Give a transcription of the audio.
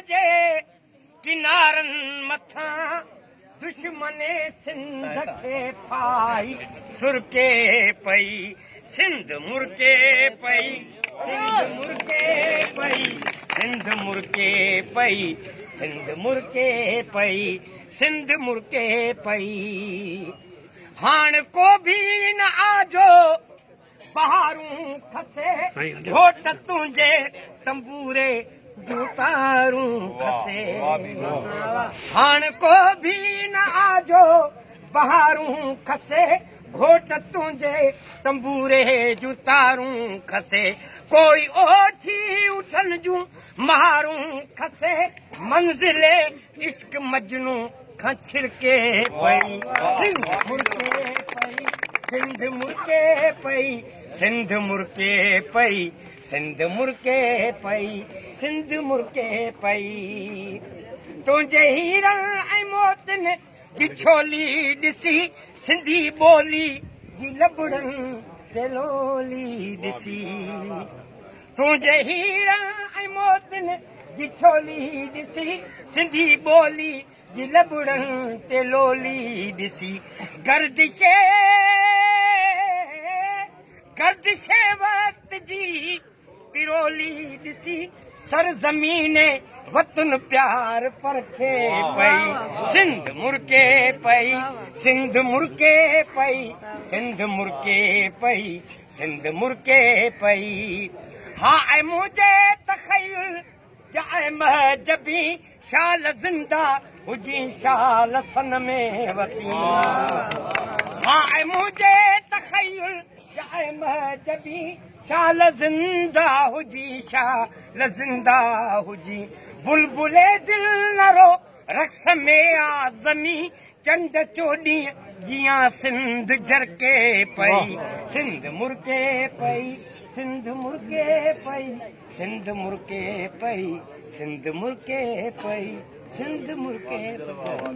जे किनारनि मथां दुश्मने सिंध खे फाई सुरके पई सिंध मुरके पई सिंध मुरके पई सिंध मुरके पई सिंध मुरके पई सिंध मुरके पई हाण को भी न आजो बहारूं खसे घोट तुंहिंजे तंबूरे जूं तारूं खसे हाण को भी न आजो बहारूं खसे घोट तुंहिंजे तंबूरे जूं तारूं खसे कोई ओठी उठन जूं महारूं खसे मंज़िले इश्क मजनू खां छिड़के पई सिंध मुरके पई सिंध मुरके पई सिंध मुरके पई सिंध मुरके पई सिंध मुरके पई तुंहिंजे हीरनि ऐं मोतियुनि जी छोली ॾिसी सिंधी ॿोली जी लबड़नि ते लोली ॾिसी तुंहिंजे हीरनि ऐं मोतियुनि जी छोली ॾिसी सिंधी ॿोली जी लबड़नि ते लोली ॾिसी गर्दिशे वक़्त जी पिरोली ॾिसी सरज़मीने वतन प्यार परखे पई सिंध मुरके पई सिंध मुरके पई सिंध मुरके पई सिंध मुरके पई हा ऐं मुंहिंजे तख़य्युल जाए महजबी शाल ज़िंदा हुजी शाल सन में वसी हा ऐं मुंहिंजे तख़य्युल जाए महजबी शाल ज़िंदा हुजी शाल ज़िंदा हुजी बुलबुले दिल नरो रक्स में आज़मी चंड चोॾी जियां सिंध झरके पई सिंध मुरके पई सिंध मुरके पई सिंध मुरके पई सिंध मुरके पई सिंध मुरके पई